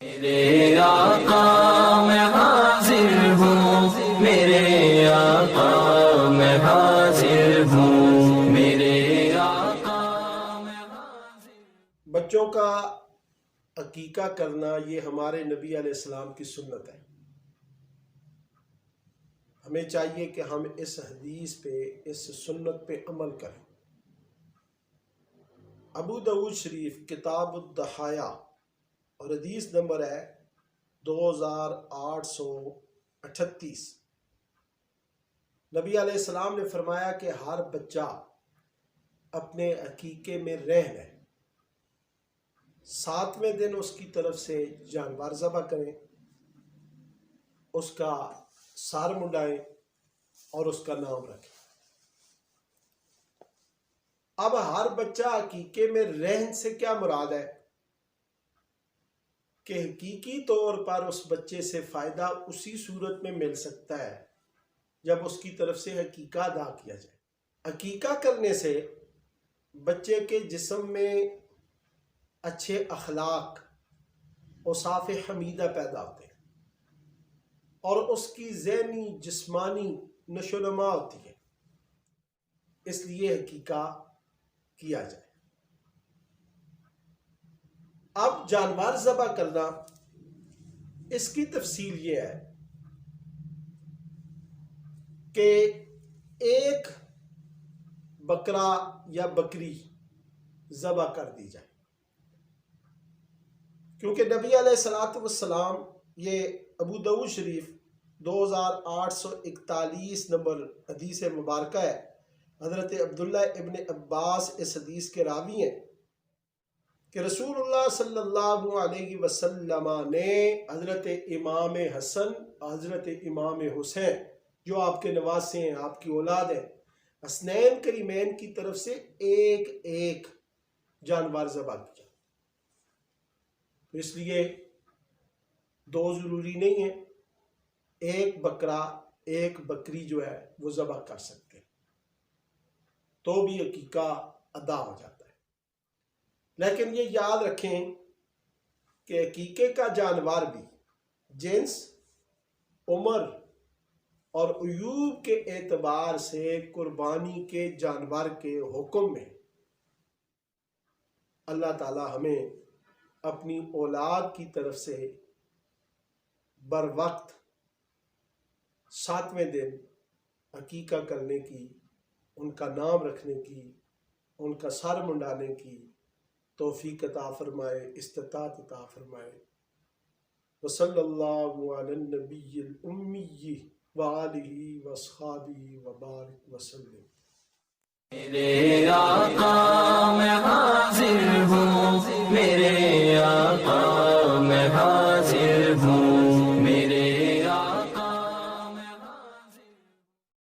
میرے آقا میں حاضر ہوں، میرے آقا میں حاضر ہوں، میرے آقا میں حاضر ہوں۔ بچوں کا عقیقہ کرنا یہ ہمارے نبی علیہ السلام کی سنت ہے۔ ہمیں چاہیے کہ ہم اس حدیث پہ، اس سنت پہ عمل کریں۔ ابو داؤد شریف کتاب الضحایا اور حدیث نمبر ہے 2838۔ نبی علیہ السلام نے فرمایا کہ ہر بچہ اپنے عقیقے میں رہن ہے، 7ویں دن اس کی طرف سے جانور ذبح کریں، اس کا سر منڈائیں اور اس کا نام رکھیں۔ اب ہر بچہ عقیقے میں رہن سے کیا مراد ہے کہ حقیقی طور پر اس بچے سے فائدہ اسی صورت میں مل سکتا ہے جب اس کی طرف سے عقیقہ ادا کیا جائے۔ عقیقہ کرنے سے بچے کے جسم میں اچھے اخلاق، اوصاف حمیدہ پیدا ہوتے ہیں اور اس کی ذہنی جسمانی نشو و نما ہوتی ہے، اس لیے عقیقہ کیا جائے۔ اب جانور ذبح کرنا، اس کی تفصیل یہ ہے کہ ایک بکرا یا بکری ذبح کر دی جائے، کیونکہ نبی علیہ السلام، یہ ابو داؤد شریف 2841 نمبر حدیث مبارکہ ہے، حضرت عبداللہ ابن عباس اس حدیث کے راوی ہیں کہ رسول اللہ صلی اللہ علیہ وسلم نے حضرت امام حسن، حضرت امام حسین جو آپ کے نواسے ہیں، آپ کی اولاد ہیں، حسنین کریمین کی طرف سے ایک ایک جانور ذبح کیا۔ اس لیے دو ضروری نہیں ہے، ایک بکرا ایک بکری جو ہے وہ ذبح کر سکتے ہیں تو بھی عقیقہ ادا ہو جاتا ہے۔ لیکن یہ یاد رکھیں کہ عقیقے کا جانور بھی جنس، عمر اور عیوب کے اعتبار سے قربانی کے جانور کے حکم میں اللہ تعالی ہمیں اپنی اولاد کی طرف سے بر وقت 7ویں دن عقیقہ کرنے کی، ان کا نام رکھنے کی، ان کا سر منڈانے کی توفیق عطا فرمائے، استطاعت عطا فرمائے۔ وصلی اللہ علی النبی الامی وآلہ واصحابہ وبارک وسلم۔ میرے آقا میں حاضر ہوں، میرے آقا میں حاضر ہوں۔